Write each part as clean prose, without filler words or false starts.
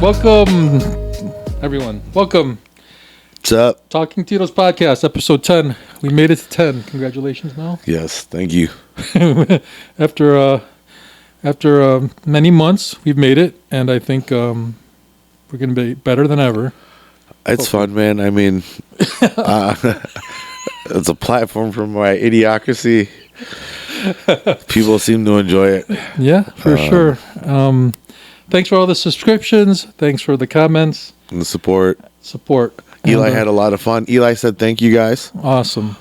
Welcome, everyone. Welcome. What's up? Talking Titos podcast, episode 10. We made it to 10. Congratulations, Mel. Yes, thank you. After many months, we've made it, and I think we're going to be better than ever. It's fun, man. I mean, it's a platform for my idiocracy. People seem to enjoy it. Yeah, for sure. Thanks for all the subscriptions. Thanks for the comments. And the support. And, Eli had a lot of fun. Eli said, thank you, guys. Awesome.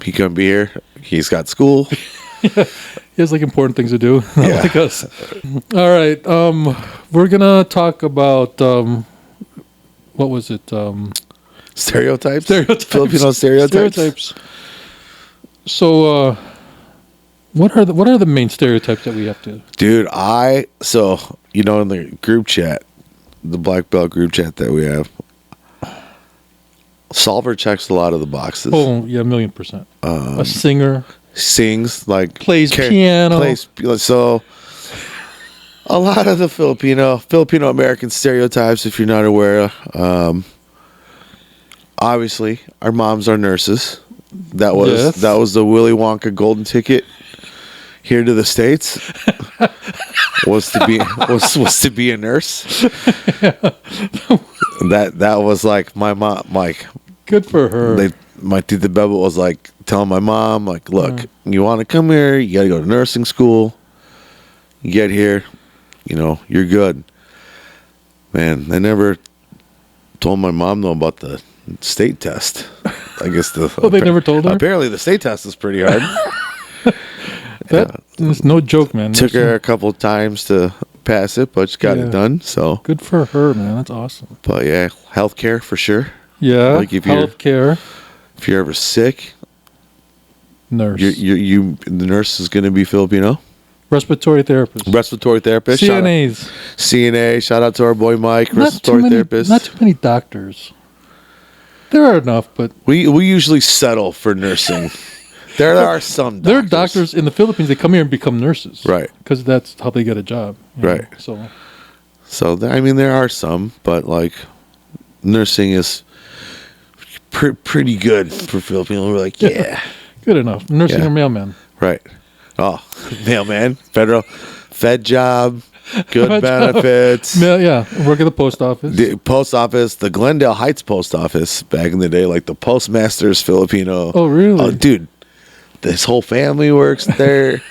He couldn't be here. He's got school. He has like important things to do, not like us. All right. We're going to talk about, what was it? Stereotypes? Filipino stereotypes. So, what are the main stereotypes that we have to? Dude, in the group chat, the Black Belt group chat that we have, Solver checks a lot of the boxes. Oh, yeah, 1,000,000%. A singer. Sings, like... Plays piano. So, a lot of the Filipino-American stereotypes, if you're not aware, obviously, our moms are nurses. That was the Willy Wonka golden ticket here to the States. was to be a nurse. That was like my mom, like, good for her. My Tito Bebel was like telling my mom, like, look, you want to come here, you got to go to nursing school. You get here, you're good. Man, I never told my mom though about the state test. I guess they never told her? Apparently the state test is pretty hard. That is no joke, man. Took her a couple of times to pass it, but she got it done. So good for her, man. That's awesome. But yeah, healthcare for sure. Yeah, like healthcare. If you're ever sick, nurse. The nurse is going to be Filipino. Respiratory therapist. CNAs. CNA. Shout out to our boy Mike. Respiratory therapist. Not too many doctors. There are enough, but we usually settle for nursing. There are some doctors. There are doctors in the Philippines that come here and become nurses. Right. Because that's how they get a job. Right. So, there are some, but, like, nursing is pretty good for Filipinos. We're like, yeah. Good enough. Nursing or mailman. Right. Oh, mailman. Fed job. Good benefits. Work at the post office. The Glendale Heights post office back in the day, like the postmaster's Filipino. Oh, really? Oh, dude. This whole family works there.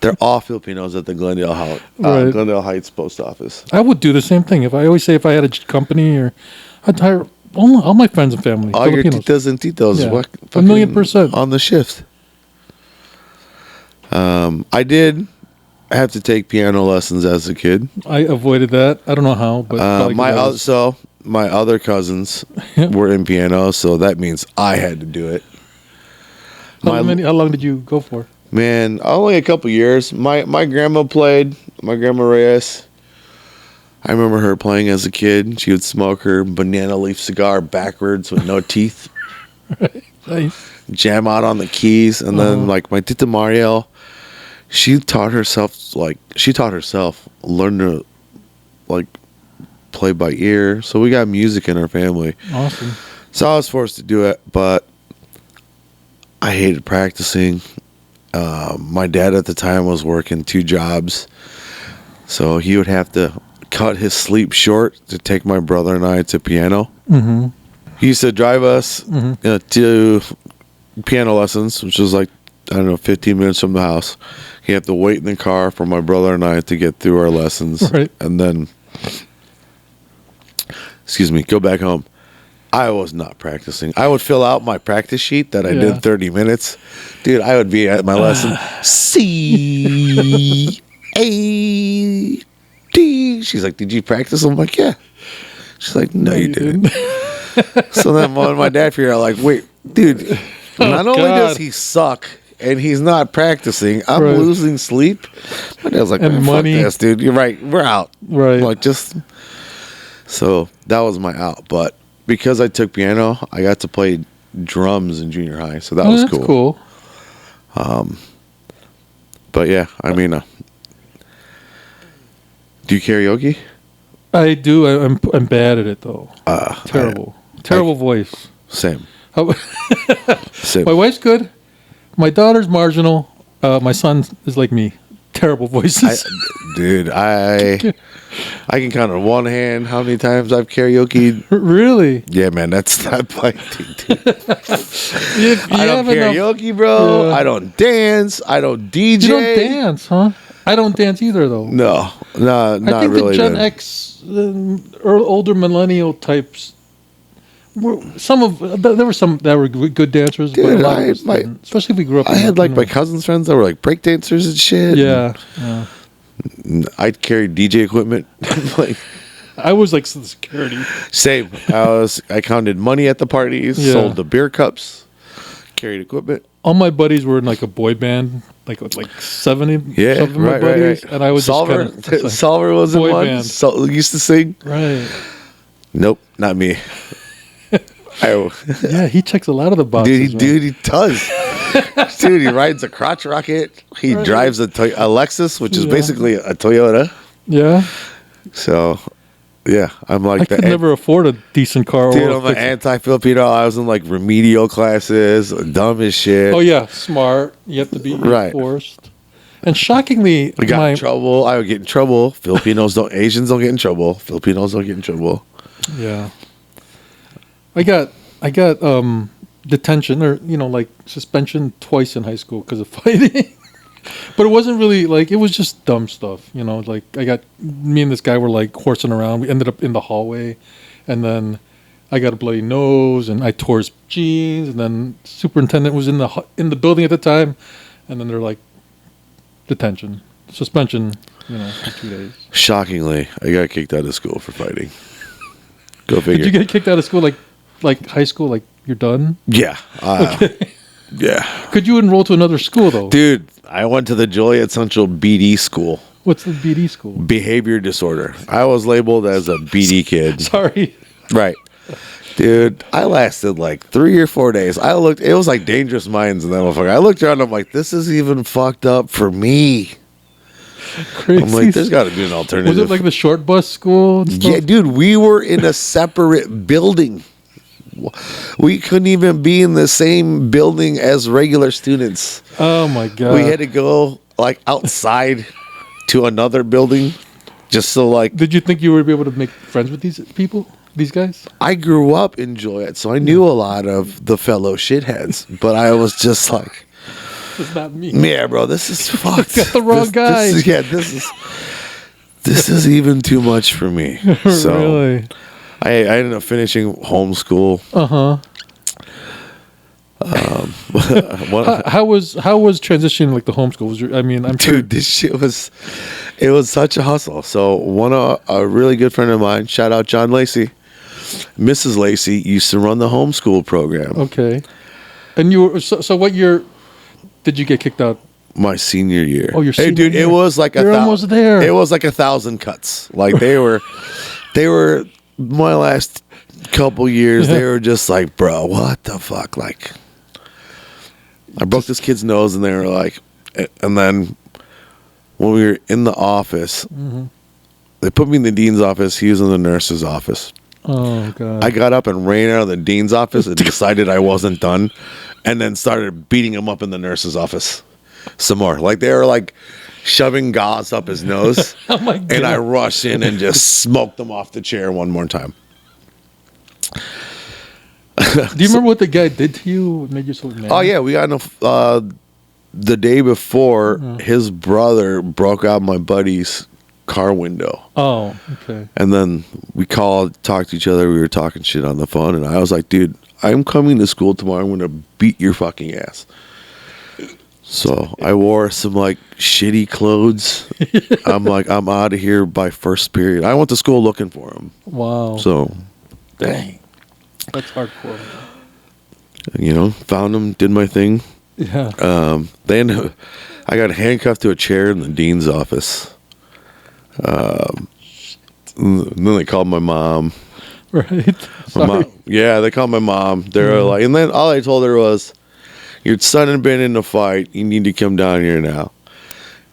They're all Filipinos at the Glendale Heights post office. I would do the same thing. If I had a company, or I'd hire all my friends and family. All Filipinos. Your titas and titos. Yeah. 1,000,000%. On the shift. I did have to take piano lessons as a kid. I avoided that. I don't know how, but my other cousins were in piano, so that means I had to do it. How long did you go for? Man, only a couple years. My grandma played. My grandma Reyes. I remember her playing as a kid. She would smoke her banana leaf cigar backwards with no teeth. Right. Nice. Jam out on the keys, and then like my Tita Mariel, she taught herself learn to like play by ear. So we got music in our family. Awesome. So I was forced to do it, but I hated practicing. My dad at the time was working 2 jobs, so he would have to cut his sleep short to take my brother and I to piano. Mm-hmm. He used to drive us to piano lessons, which was like, 15 minutes from the house. He had to wait in the car for my brother and I to get through our lessons. Right. And then, go back home. I was not practicing. I would fill out my practice sheet that I did 30 minutes. Dude, I would be at my lesson. C-A-D. She's like, did you practice? I'm like, yeah. She's like, no, you didn't. So then my dad figured out, like, wait, dude, not only does he suck and he's not practicing, I'm losing sleep. My dad's like, man, money. Fuck this, dude. You're right. We're out. Right. Like, so that was my out. But because I took piano, I got to play drums in junior high. So that was cool. But yeah, I mean, do you karaoke? I do. I'm bad at it though. Terrible voice. Same. How- Same. My wife's good. My daughter's marginal. My son is like me. Terrible voices. I can count on one hand how many times I've karaoke'd. Really? Yeah, man, that's not my thing, dude. If you I don't have enough- karaoke, bro. Yeah. I don't dance. I don't DJ. You don't dance, huh? I don't dance either, though. No, not I think really. the Gen man. X, older millennial types, there were some that were good dancers, but a Dude, lot of us didn't. Especially if we grew up. I had like my cousin's friends that were like break dancers and shit. Yeah. I'd carry DJ equipment. Like, I was like security. same. I counted money at the parties, Yeah. sold the beer cups, carried equipment. All my buddies were in like a boy band, like with like 70. Yeah, some of my right, buddies, right. and I was Solver. just kind of Solver was in boy one. band. Used to sing. right. Nope, not me. Yeah, he checks a lot of the boxes. Dude, he does. Dude, he rides a crotch rocket. He drives a Lexus, which is Yeah. basically a Toyota. Yeah, So, yeah, I'm like I could never afford a decent car. Dude, or I'm an anti-Filipino. I was in like remedial classes, dumb as shit. Oh yeah, smart. You have to be Right. forced. And shockingly, We got in trouble. I would get in trouble. Asians don't get in trouble. Filipinos don't get in trouble. yeah, I got detention or like suspension twice in high school because of fighting. But it wasn't really like, it was just dumb stuff, like me and this guy were like horsing around. We ended up in the hallway, and then I got a bloody nose and I tore his jeans, and then superintendent was in the building at the time, and then they're like, detention, suspension, for 2 days. Shockingly, I got kicked out of school for fighting. Go figure. Did you get kicked out of school like high school, like you're done? Yeah. Yeah. Could you enroll to another school though? Dude, I went to the Joliet Central BD school. What's the BD school? Behavior disorder. I was labeled as a BD kid. Sorry. Right. Dude, I lasted like 3 or 4 days. It was like Dangerous Minds in that motherfucker. I looked around, I'm like, this is even fucked up for me. Crazy. I'm like, there's got to be an alternative. Was it like the short bus school? And stuff? Yeah, dude, we were in a separate building. We couldn't even be in the same building as regular students. Oh my god. We had to go like outside to another building just so like. Did you think you would be able to make friends with these people? These guys? I grew up in Joliet, so I knew a lot of the fellow shitheads, but I was just like, It's not me. yeah, bro, this is fucked. Got the wrong guy. This is even too much for me. So Really? I ended up finishing homeschool. How was transitioning like the homeschool? I'm sure. Dude, this shit it was such a hustle. So a really good friend of mine, shout out John Lacey, Mrs. Lacey used to run the homeschool program. Okay. And you were so what year did you get kicked out? My senior year. Oh, your Hey, senior dude, year. it was like You're almost there. It was like 1,000 cuts. Like they were my last couple years. Yeah. They were just like, bro, what the fuck? Like, I broke this kid's nose, and they were like, and then when we were in the office, they put me in the dean's office. He was in the nurse's office. Oh god. I got up and ran out of the dean's office and decided I wasn't done, and then started beating him up in the nurse's office some more. Like they were like shoving gauze up his nose. Oh my god. And I rushed in and just smoked them off the chair one more time. Do you remember what the guy did to you? What made you so mad? Oh yeah, we got the day before. His brother broke out my buddy's car window. Oh, okay. And then we talked to each other. We were talking shit on the phone, and I was like, dude, I'm coming to school tomorrow. I'm going to beat your fucking ass. So I wore some like shitty clothes. I'm like, I'm out of here by first period. I went to school looking for him. Wow. So, Dang. That's hardcore. Found him, did my thing. Yeah. Then I got handcuffed to a chair in the dean's office. And then they called my mom. Right. Sorry. They called my mom. They were like, and then all I told her was, your son had been in a fight. You need to come down here now.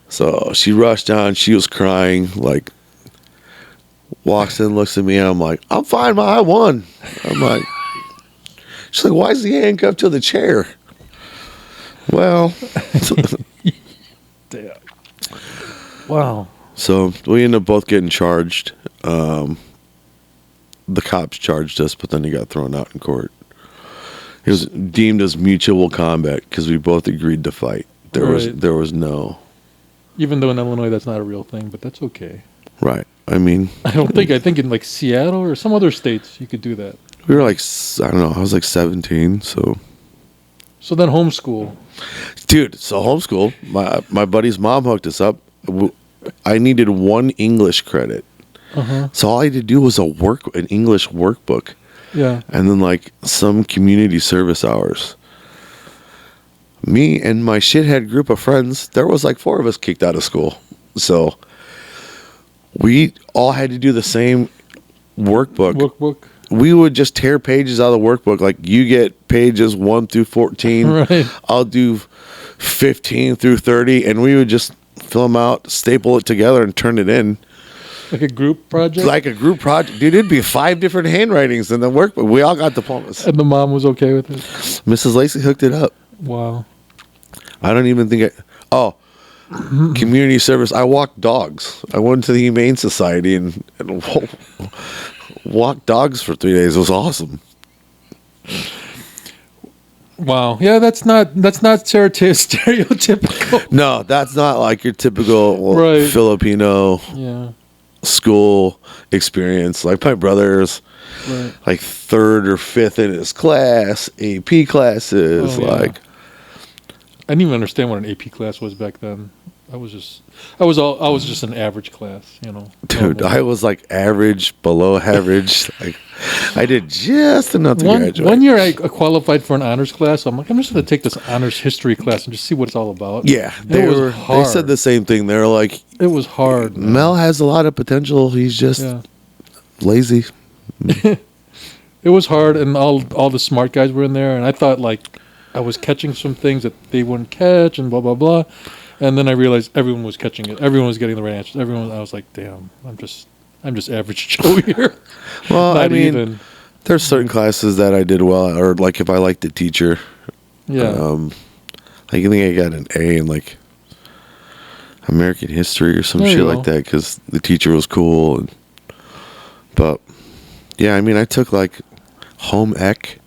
So she rushed down. She was crying. Like, Walks in, looks at me, and I'm like, I'm fine, Ma, I won. I'm like, she's like, why is he handcuffed to the chair? Well, Damn. Wow. so we ended up both getting charged. The cops charged us, but then he got thrown out in court. It was deemed as mutual combat because we both agreed to fight. There was no. Even though in Illinois that's not a real thing, but that's okay. Right. I mean, I think in like Seattle or some other states you could do that. we were like, I don't know, I was like 17, so. So then homeschool. Dude, so homeschool, my buddy's mom hooked us up. I needed 1 English credit. Uh-huh. So all I had to do was an English workbook. Yeah. And then like some community service hours. Me and my shithead group of friends, there was like 4 of us kicked out of school. So we all had to do the same workbook. We would just tear pages out of the workbook. Like, you get pages 1 through 14. Right. I'll do 15 through 30. And we would just fill them out, staple it together, and turn it in. Like a group project? Like a group project. Dude, it'd be 5 different handwritings in the workbook. We all got diplomas. And the mom was okay with it? Mrs. Lacey hooked it up. Wow. I don't even think community service. I walked dogs. I went to the Humane Society and walked dogs for 3 days. It was awesome. Wow. Yeah, that's not stereotypical. No, that's not like your typical Right. Filipino Yeah. school experience. Like my brother's Right. like 3rd or 5th in his class, AP classes, Oh, yeah. like I didn't even understand what an AP class was back then. I was just an average class, you know. dude, Normal. I was like average, below average. Like I did just enough to graduate. One year I qualified for an honors class. I'm like, I'm just going to take this honors history class and just see what it's all about. Yeah, And they it was were. hard. They said the same thing. They were like, It was hard. man. Mel has a lot of potential. He's just Yeah. lazy. It was hard, and all the smart guys were in there, and I thought like I was catching some things that they wouldn't catch, and blah blah blah. And then I realized everyone was catching it. Everyone was getting the right answers. I was like, damn, I'm just average Joe here. Well, Not I mean, even. there's certain classes that I did well, or like if I liked the teacher. Yeah. I think I got an A in like American history or some There shit you like go. that because the teacher was cool. But yeah, I mean, I took like home ec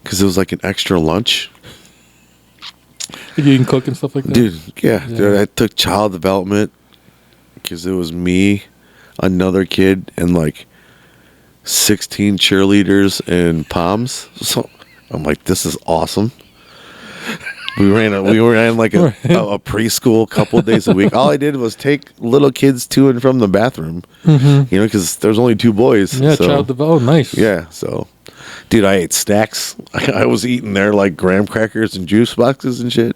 because it was like an extra lunch. You can cook and stuff like that. Dude, yeah. Yeah. Dude, I took child development because it was me, another kid, and like 16 cheerleaders and POMs. So I'm like, this is awesome. We ran like a preschool a couple of days a week. All I did was take little kids to and from the bathroom, you know, because there's only 2 boys. Yeah, so, child development. Nice. Yeah, so, dude, I ate snacks. I was eating there like graham crackers and juice boxes and shit.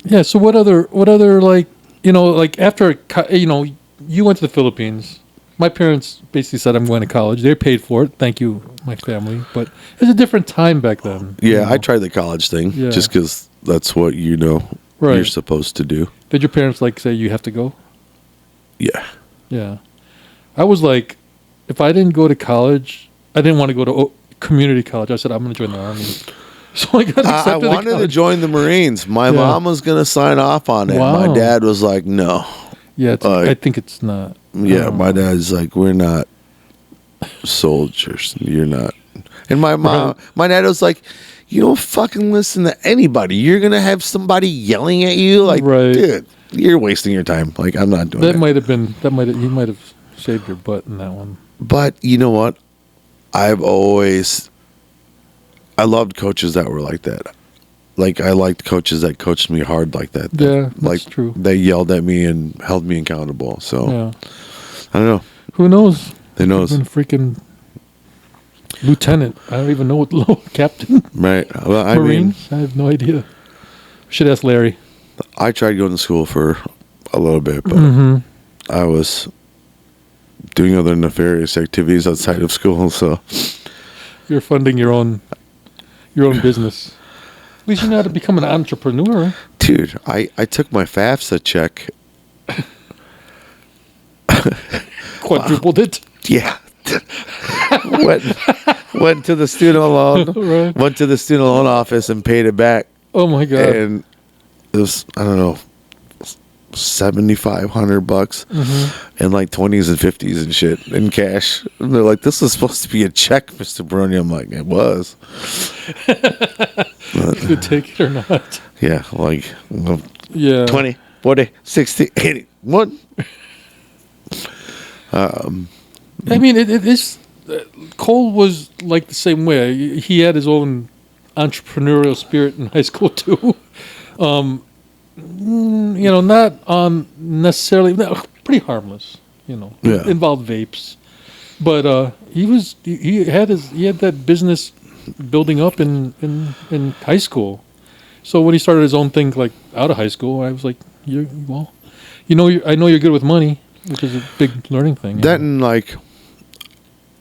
Yeah. So what other like, you know, like after you know, you went to the Philippines. My parents basically said I'm going to college. They paid for it. Thank you, my family. But it was a different time back then. Yeah, you know? I tried the college thing Yeah. just because that's what you're Right. supposed to do. Did your parents like say you have to go? Yeah. Yeah. I was like, if I didn't go to college, I didn't want to go to community college. I said I'm going to join the army. So I got accepted. I wanted to join the Marines. My Yeah. mom was going to sign off on it. Wow. My dad was like, no. Yeah, I think it's not. Yeah, my dad's like, we're not soldiers. You're not. And my dad was like, you don't fucking listen to anybody. You're going to have somebody yelling at you. Like, Right. dude, you're wasting your time. Like, I'm not doing that. You might have saved your butt in that one. But you know what? I loved coaches that were like that. Like, I liked coaches that coached me hard like that. Yeah, that's like, true. They yelled at me and held me accountable. So, Yeah. I don't know. Who knows? Who knows? Been a freaking lieutenant. I don't even know what low captain. Right. Well, I mean, Marines. I have no idea. Should ask Larry. I tried going to school for a little bit, but I was doing other nefarious activities outside of school. So, You're funding your own business. At least you know how to become an entrepreneur. dude, I took my FAFSA check Quadrupled it. Yeah. went to the student loan, Right. went to the student loan office and paid it back. Oh my god. And it was, I don't know, $7,500 and like 20s and 50s and shit in cash. And they're like, this is supposed to be a check, Mr. Bruni. I'm like, it was. Did you take it or not? Yeah, like Yeah. 20, 40, 60, 80, 1. I mean, it is. Cole was like the same way. He had his own entrepreneurial spirit in high school too. Not on necessarily, pretty harmless. Yeah. Involved vapes, but he had that business building up in high school. So when he started his own thing, like out of high school, I was like, I know you're good with money, which is a big learning thing. That and like,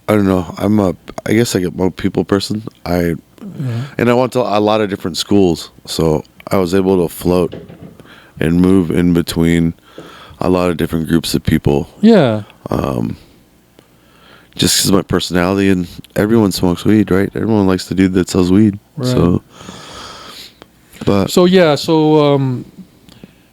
I don't know. I guess I'm a people person. And I went to a lot of different schools, so I was able to float and move in between a lot of different groups of people. Yeah. Just because of my personality, and everyone smokes weed, right? Everyone likes the dude that sells weed. Right. So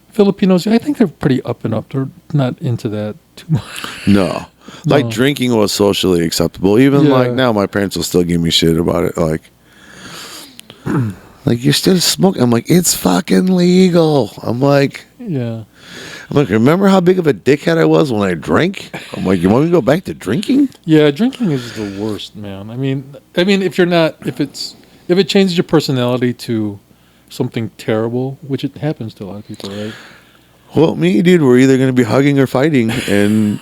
Filipinos, I think they're pretty up and up. They're not into that too much. No. Like drinking was socially acceptable. Even like now, my parents will still give me shit about it. Like you're still smoking. I'm like, it's fucking legal. I'm like, remember how big of a dickhead I was when I drank? I'm like, you want me to go back to drinking? Yeah, drinking is the worst, man. I mean, if it changes your personality to something terrible, which it happens to a lot of people, right? Well, me, dude, we're either going to be hugging or fighting, and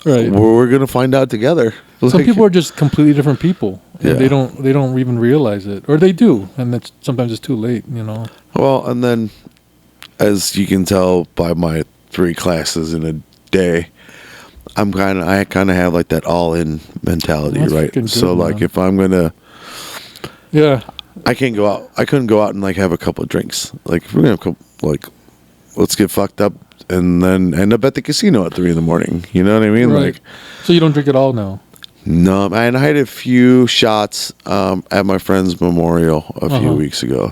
right. we're going to find out together. Some people are just completely different people. And they don't even realize it, or they do, and sometimes it's too late. Well, and then, as you can tell by my 3 classes in a day, I kind of have like that all-in mentality, right? Good, so like, man. if I'm gonna, I can't go out. I couldn't go out and like have a couple of drinks. Like, if we're gonna have let's get fucked up and then end up at the casino at 3 a.m. You know what I mean? Right. Like, so you don't drink at all now? No, and I had a few shots at my friend's memorial a few weeks ago.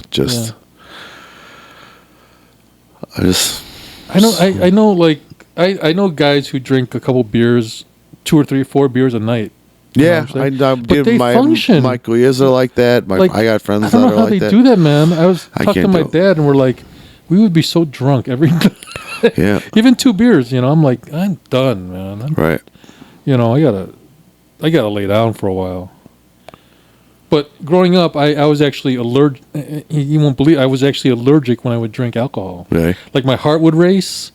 I know guys who drink a couple beers, 2 or 3 or 4 beers a night. Yeah, but they function. My Guyas are like that. I got friends I don't know how they do that, man. I was talking to my dad, and we're like, we would be so drunk every day. Yeah, even 2 beers. I'm like, I'm done, man. Right. I gotta lay down for a while. But growing up, I was actually allergic. You won't believe, I was actually allergic when I would drink alcohol. Really? Like my heart would race.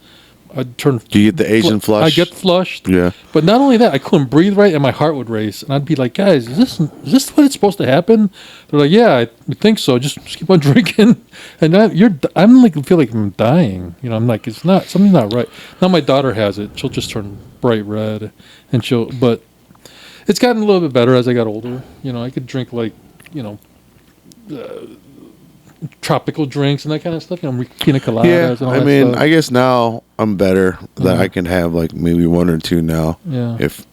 I'd turn. Do you get the Asian flush? I get flushed. Yeah. But not only that, I couldn't breathe right, and my heart would race. And I'd be like, guys, is this what it's supposed to happen? They're like, yeah, I think so. Just keep on drinking. And I'm like, feel like I'm dying. I'm like, something's not right. Now my daughter has it. She'll just turn bright red, but it's gotten a little bit better as I got older. I could drink tropical drinks and that kind of stuff. Pina coladas. Yeah, and all that stuff. I guess now I'm better that I can have like maybe 1 or 2 now. Yeah. If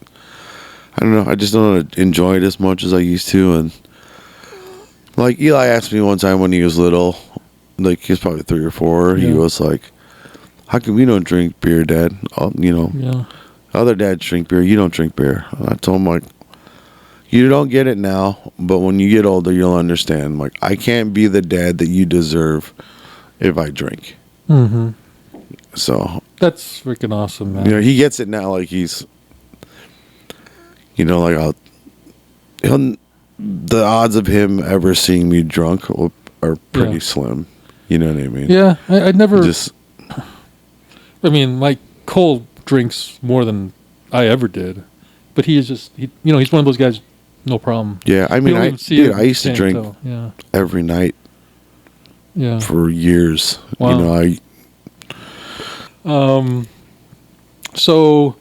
I don't know, I just don't enjoy it as much as I used to. And like Eli asked me one time when he was little, like he was probably 3 or 4. He was like, "How come we don't drink beer, Dad? Yeah. Other dads drink beer. You don't drink beer." And I told him, like, you don't get it now, but when you get older, you'll understand. Like, I can't be the dad that you deserve if I drink. Mm-hmm. So that's freaking awesome, man. He gets it now. Like he's, like the odds of him ever seeing me drunk are pretty slim. You know what I mean? Yeah, I never. Like Cole drinks more than I ever did, but he is he's one of those guys. No problem. Yeah, I mean, I used to drink every night. Yeah. For years. Wow. So,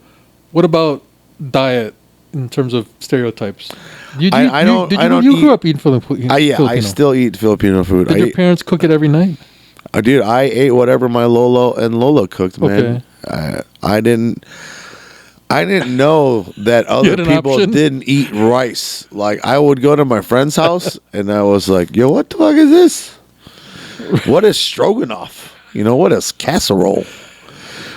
what about diet in terms of stereotypes? You grew up eating Filipino. I still eat Filipino food. Did your parents cook it every night? I ate whatever my Lolo and Lola cooked, man. Okay. I I didn't know that other had an people option? didn't eat rice. Like, I would go to my friend's house, and I was like, yo, what the fuck is this? What is stroganoff? You know, what is casserole?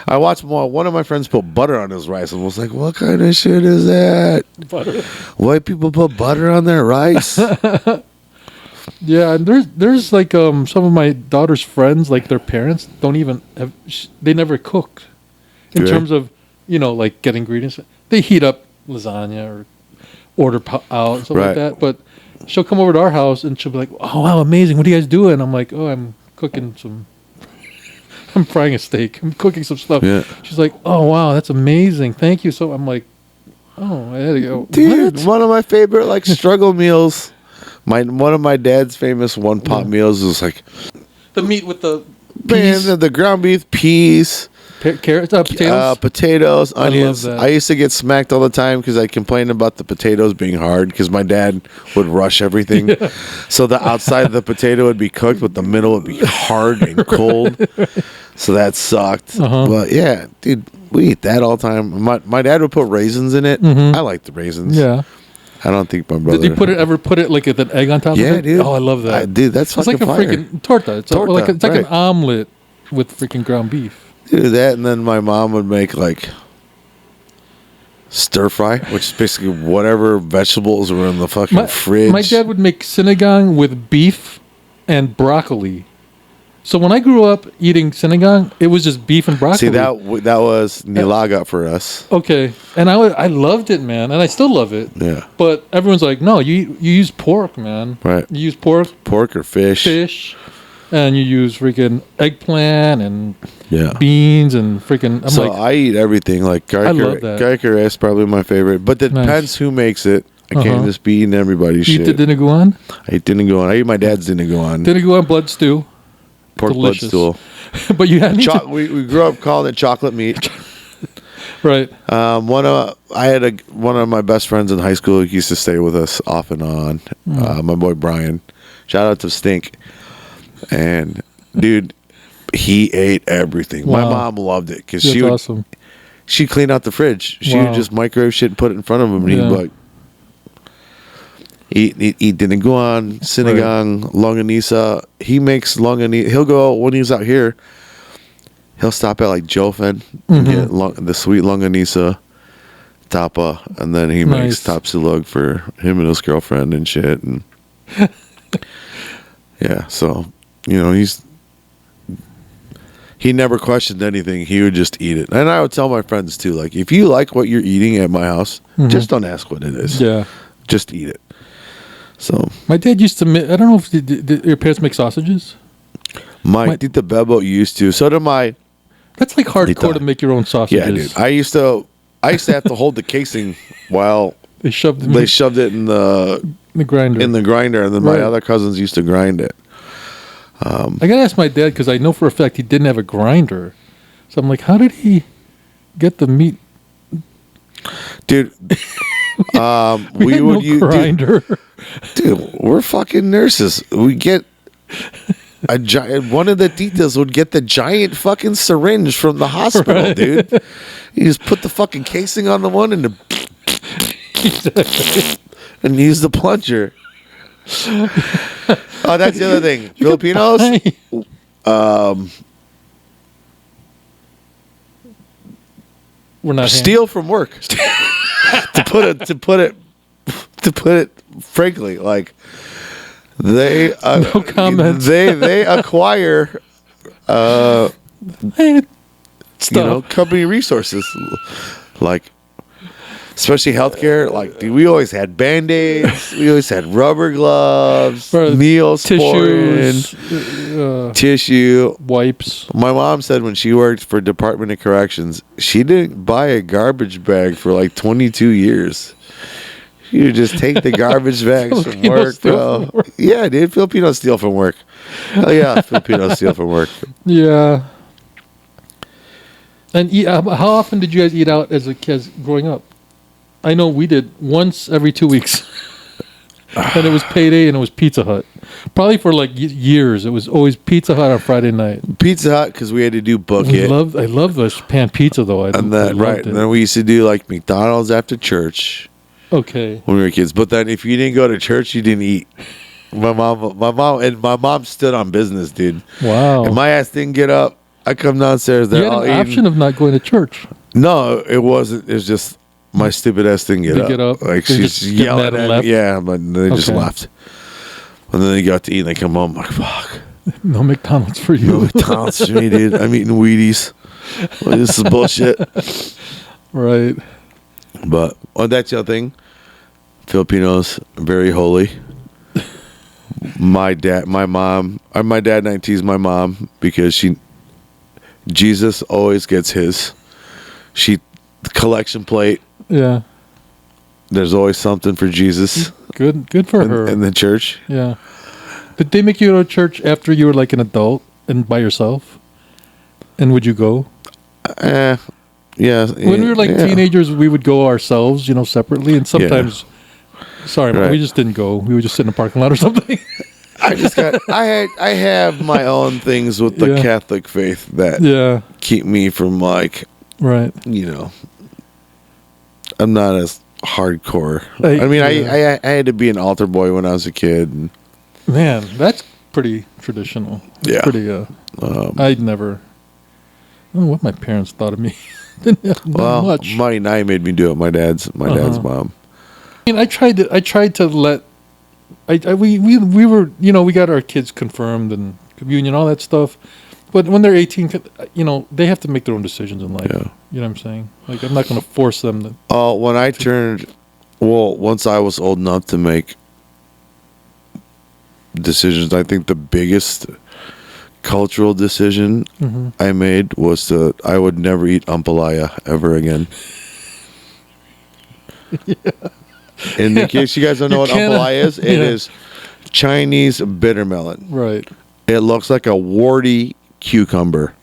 I watched one of my friends put butter on his rice and was like, what kind of shit is that? Butter. White people put butter on their rice? Yeah, and there's like some of my daughter's friends, like their parents don't even have. They never cooked in Really? terms of like getting ingredients. They heat up lasagna or order out and stuff Right. like that. But she'll come over to our house and she'll be like, "Oh wow, amazing! What are you guys doing?" I'm like, "Oh, I'm cooking some. I'm frying a steak. I'm cooking some stuff." Yeah. She's like, "Oh wow, that's amazing! Thank you." So I'm like, "Oh, I had to go." Dude, "What?" one of my favorite like struggle meals. One of my dad's famous one pot meals was like The meat with the peas, the ground beef, peas, carrots, potatoes. potatoes, onions. that. I used to get smacked all the time because I complained about the potatoes being hard because my dad would rush everything. So the outside of the potato would be cooked, but the middle would be hard and cold. So that sucked. But yeah, dude, we eat that all the time. My dad would put raisins in it. I like the raisins. Yeah. I don't think my brother. Did you ever put it like with an egg on top of it? dude. Oh, I love that. Dude, that's It's fucking like a fire. freaking torta. It's Torta, like an right. omelet with freaking ground beef. Do that, and then my mom would make like stir fry, which is basically whatever vegetables were in the fucking fridge. My dad would make sinigang with beef and broccoli. So when I grew up eating sinigang, it was just beef and broccoli. See that was nilaga for us. Okay, and I loved it, man, and I still love it. Yeah, But everyone's like, no, you use pork, man. right. You use pork, Pork or fish. and you use freaking eggplant and Yeah. beans and freaking. I'm So like, I eat everything. Like I love that. garlic is probably my favorite, but it Nice. depends who makes it. I can't Uh-huh. just be eating everybody's you eat shit. the dinuguan? I eat dinuguan. I eat my dad's dinuguan. Dinuguan blood stew. Pork delicious. blood stool. But you had We grew up calling it chocolate meat. right. One of my best friends in high school who used to stay with us off and on. My boy Brian. Shout out to Stink. And dude, he ate everything. My Wow. mom loved it because That's awesome. she'd clean out the fridge. She Wow. would just microwave shit and put it in front of him, and he'd Yeah. be like, eat dinuguan, sinigang, longanisa. He makes longanisa. He'll go when he's out here. He'll stop at like Jofen and get the sweet longanisa tapa, and then he makes Nice. tapsilog for him and his girlfriend and shit. And yeah, so he never questioned anything. He would just eat it. And I would tell my friends too, like, if you like what you're eating at my house, just don't ask what it is. Yeah. Just eat it. So My dad used to I don't know if did your parents make sausages? my My- Tita Bebo used to. So did my That's like hardcore Tita. to make your own sausages. yeah, dude. I used to have to hold the casing while They shoved it they shoved it in the grinder. grinder, and then Right. my other cousins used to grind it. I gotta ask my dad because I know for a fact he didn't have a grinder. So I'm like, how did he get the meat? Dude, We had no grinder. Dude, we're fucking nurses. We get a giant. One of the Titos would get the giant fucking syringe from the hospital, Right. dude. You just put the fucking casing on the one and and use the plunger. Oh, that's the other thing. Filipinos, We're not steal from work. to put it frankly, like they No comment. they acquire stuff. company resources, like especially healthcare. Like, dude, we always had Band-Aids, we always had rubber gloves, Right. Neosporin, tissues, tissue. wipes. My mom said when she worked for Department of Corrections, she didn't buy a garbage bag for like 22 years. She would just take the garbage bags from Filipinos work, steal bro. from work. Yeah, dude, Filipinos steal from work. Hell yeah, Filipinos steal from work. Yeah. And how often did you guys eat out as a kids growing up? I know we did once every 2 weeks. And it was payday and it was Pizza Hut. Probably for like years, it was always Pizza Hut on Friday night. Pizza Hut because we had to do book I it. love the pan pizza though. And then and then we used to do like McDonald's after church. Okay. When we were kids, but then if you didn't go to church, you didn't eat. My mom stood on business, dude. Wow. And my ass didn't get up. I come downstairs. You They're had all an eating. option of not going to church. No, it wasn't. It was just my stupid ass didn't get up. They Like she's just get yelling mad and at left? me. Yeah, but they just Okay. left. And then they got to eat. and They come home. I'm like, fuck. No McDonald's for you. No McDonald's for me, dude. I'm eating Wheaties. Like, this is bullshit. Right. But that's the other thing. Filipinos very holy. My dad night teased my mom because Jesus always gets his. Collection plate. Yeah. There's always something for Jesus Good for her. in the church. Yeah. Did they make you go to church after you were like an adult and by yourself? And would you go? Yeah. When we were like teenagers, we would go ourselves, separately. And sometimes, sorry, Mom, Right. we just didn't go. We would just sit in the parking lot or something. I have my own things with the Yeah. Catholic faith that Yeah. keep me from like, Right. I'm not as hardcore. Hey, I mean, yeah. I had to be an altar boy when I was a kid. And, Man, that's pretty traditional. That's Yeah. pretty, I'd never, I don't know what my parents thought of me. Not much. Monty and I made me do it. My dad's mom. I mean, I tried to let, we were, we got our kids confirmed and communion, all that stuff. But when they're 18, they have to make their own decisions in life. Yeah. You know what I'm saying? Like, I'm not going to force them to. When I once I was old enough to make decisions, I think the biggest cultural decision I made was I would never eat ampalaya ever again. And in case you guys don't know what ampalaya is, it is Chinese bitter melon. Right. It looks like a warty cucumber.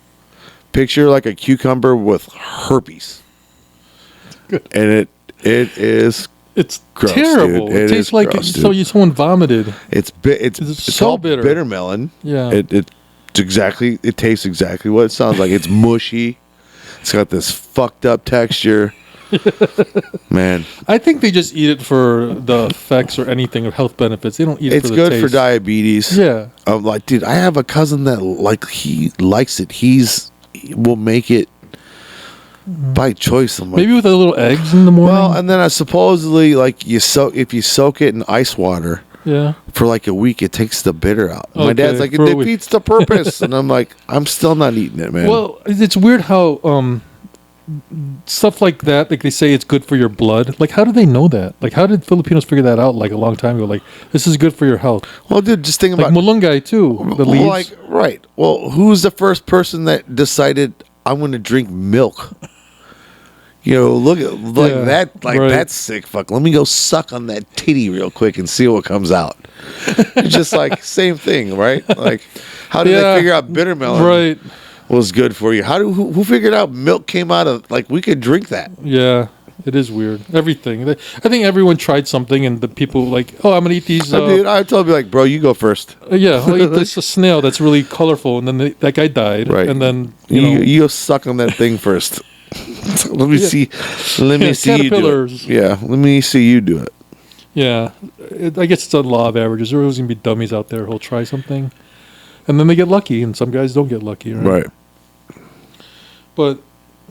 Picture like a cucumber with herpes. Good. And it is It's gross, terrible. dude. It tastes like gross, someone vomited. it's so called bitter. bitter melon. Yeah. It tastes exactly what it sounds like. It's mushy. It's got this fucked up texture. Man, I think they just eat it for the effects or anything of health benefits. They don't eat it it's for the good taste. for diabetes. Yeah. I'm like, dude, I have a cousin that he likes it. He will make it by choice. I'm like, Maybe with a little eggs in the morning. well, and then I supposedly like if you soak it in ice water yeah. for like a week, it takes the bitter out. My Okay, dad's like, it for a week. defeats the purpose, and I'm like, I'm still not eating it, man. Well, it's weird how stuff like that, like they say it's good for your blood. Like, how do they know that? Like, how did Filipinos figure that out? Like a long time ago. Like, this is good for your health. Well, dude, just think Like about Malunggay too. The leaves. like right. Well, who's the first person that decided I'm going to drink milk? Look at Yeah, that. Like right. that's sick. Fuck. Let me go suck on that titty real quick and see what comes out. It's just like same thing, right? Like, how did they figure out bitter melon Right. was good for you? Who figured out milk came out of like we could drink that? Yeah. It is weird. Everything. I think everyone tried something, and the people like, oh, I'm gonna eat these. Dude, I told you like, bro, you go first. Yeah, I'll eat this snail that's really colorful, and then that guy died. Right. And then You go suck on that thing first. Let me see. Let me see you do caterpillars. it. Yeah, let me see you do it. Yeah, I guess it's a law of averages. There's always gonna be dummies out there who'll try something, and then they get lucky, and some guys don't get lucky. Right. But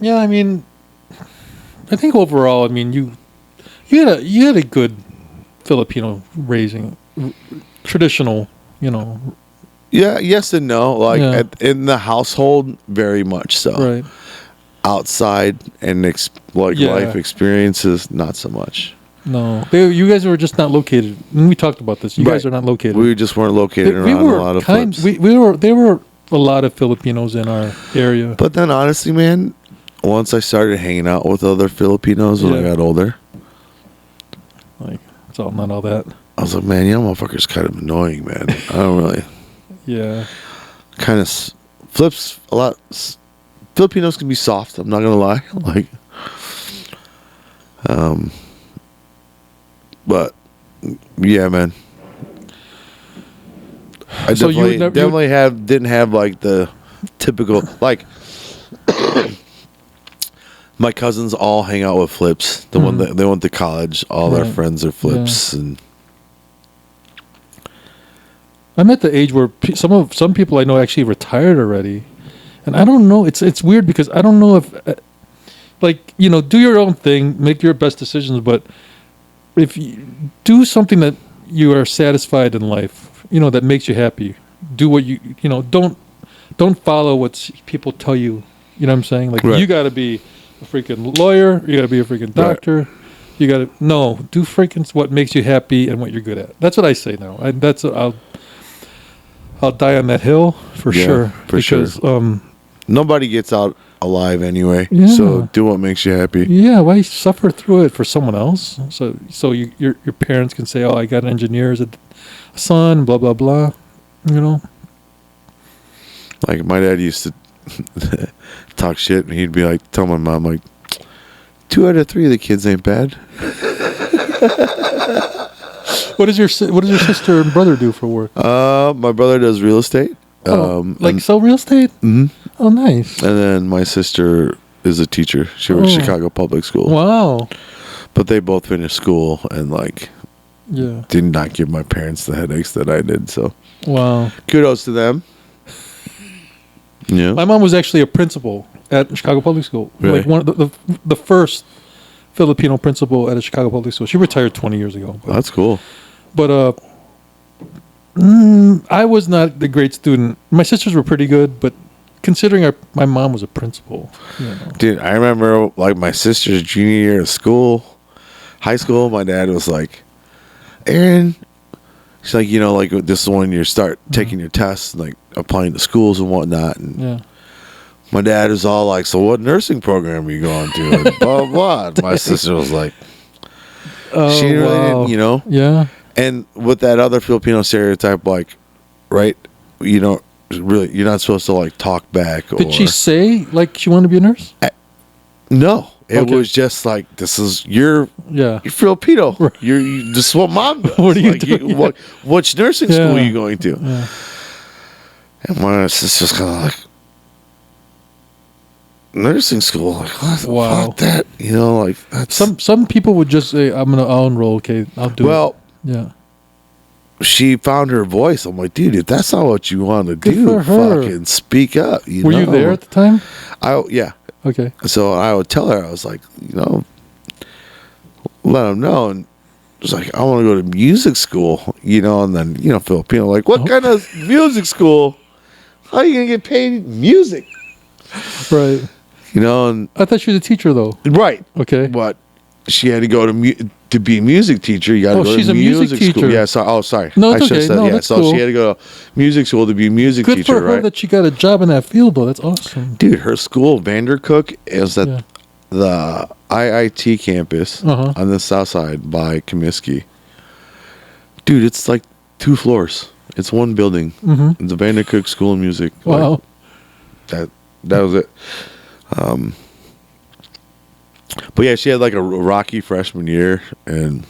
yeah, I mean, I think overall, I mean, you had a good Filipino raising, traditional, Yeah, yes and no. Like Yeah. in the household, very much so. right? Outside and Yeah. life experiences, not so much. No, you guys were just not located. And we talked about this. You guys Right. are not located. We just weren't located we around were a lot of kind. flips. There were a lot of Filipinos in our area. But then, honestly, man, once I started hanging out with other Filipinos when I Yeah. got older, Like, it's all not all that. I was like, man, you motherfucker's kind of annoying, man. I don't really Yeah. kind of flips a lot. Filipinos can be soft. I'm not gonna lie. Like, but yeah, man. I So you would definitely didn't have like the typical like. My cousins all hang out with flips. The one that they went to college, all their friends are flips, and I'm at the age where some people I know actually retired already, and I don't know. It's weird because I don't know if, like, you know, do your own thing, make your best decisions, but if you do something that you are satisfied in life, you know, that makes you happy, do what you know. Don't follow what people tell you. You know what I'm saying? Like you got to be a freaking lawyer. You got to be a freaking doctor. Right. You got to do freaking what makes you happy and what you're good at. That's what I say now. I'll die on that hill for sure. Because nobody gets out alive anyway. Yeah. So do what makes you happy. Yeah, why suffer through it for someone else? So your parents can say, "Oh, I got an engineer as a son," blah blah blah. You know. Like my dad used to talk shit, and he'd be like, tell my mom like, 2 out of 3 of the kids ain't bad. What does your sister and brother do for work? My brother does real estate. Sell real estate? Mm-hmm. Oh, nice. And then my sister is a teacher. She works at Chicago Public School. Wow. But they both finished school and did not give my parents the headaches that I did. So wow, kudos to them. Yeah. My mom was actually a principal at Chicago Public School. Really? Like one of the first Filipino principal at a Chicago Public School. She retired 20 years ago. But, that's cool. But I was not the great student. My sisters were pretty good, but considering my mom was a principal, Dude, I remember like my sister's junior year of school, high school. My dad was like, "Aaron," she's like, like this is when you start taking your tests, and, like applying to schools and whatnot. And my dad was all like, "So what nursing program are you going to?" And blah blah. And my sister was like, she really didn't, Yeah. And with that other Filipino stereotype, like, right, really, you're not supposed to like talk back. Did she say like she wanted to be a nurse? No, it was just like, this is you're Filipino. Right. This is what mom does. What are you doing? Which nursing school are you going to? Yeah. And my sister's kind of like, nursing school, like, what? Wow. Fuck that, like that's some people would just say, I'll enroll. Okay, I'll do it. Well, yeah. She found her voice. I'm like, dude, if that's not what you want to do, for her. fucking speak up. Were you there at the time? Yeah. Okay. So I would tell her, I was like, let them know, and it's like, I want to go to music school, and then Filipino, like, what kind of music school? How are you gonna get paid music? Right. And I thought she was a teacher though. Right. Okay. But she had to go to be a music teacher. You got to go she's to a music teacher. School. Yeah. Sorry. No, I it's should have okay. said No, yeah. that's So cool. she had to go to music school to be a music Good teacher. for her that she got a job in that field though. That's awesome. Dude, her school, Vandercook, is at the IIT campus on the south side by Comiskey. Dude, it's like 2 floors. It's one building. Mm-hmm. It's the Vandercook School of Music. Wow. Like, that was it. But yeah, she had like a rocky freshman year, and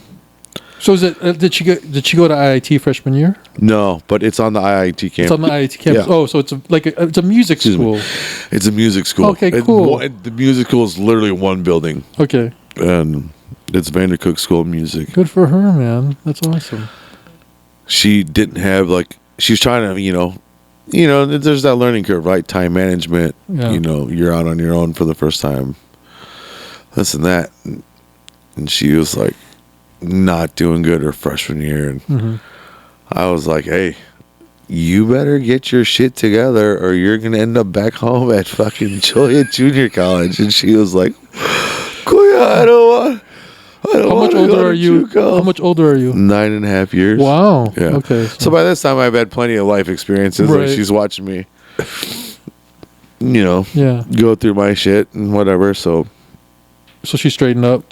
so is it? Did she go to IIT freshman year? No, but it's on the IIT campus. It's on the IIT campus. Yeah. Oh, so it's it's a music school. It's a music school. Okay, cool. The music school is literally one building. Okay. And it's Vandercook School of Music. Good for her, man. That's awesome. She didn't have she's trying to there's that learning curve, right? Time management. Yeah. You're out on your own for the first time. This and that, and she was like not doing good her freshman year, and I was like, "Hey, you better get your shit together, or you're gonna end up back home at fucking Julia Junior College." And she was like, "Kuya, I don't want." How much older are you? How much older are you? 9.5 years. Wow. Yeah. Okay. So by this time, I've had plenty of life experiences. Right. Like she's watching me, go through my shit and whatever. So she straightened up.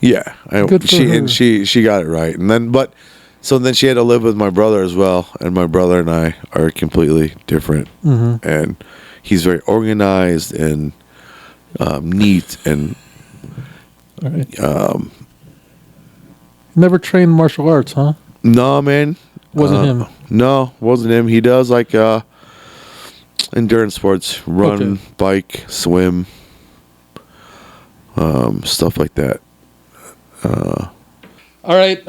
Yeah, Good for her. And she got it right, and then then she had to live with my brother as well, and my brother and I are completely different, and he's very organized and neat and. All right. Never trained martial arts, huh? No, man. Wasn't him. No, wasn't him. He does like endurance sports, run, bike, swim, stuff like that. All right.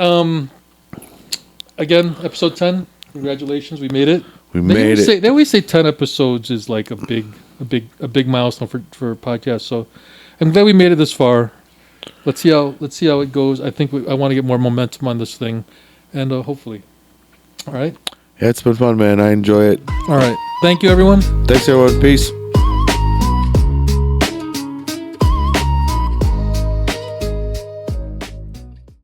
Again, episode 10. Congratulations, we made it. They always say 10 episodes is like a big milestone for podcasts. So I'm glad we made it this far. Let's see how it goes. I think I want to get more momentum on this thing, and hopefully. All right. Yeah, it's been fun, man. I enjoy it. All right. Thank you, everyone. Thanks, everyone. Peace.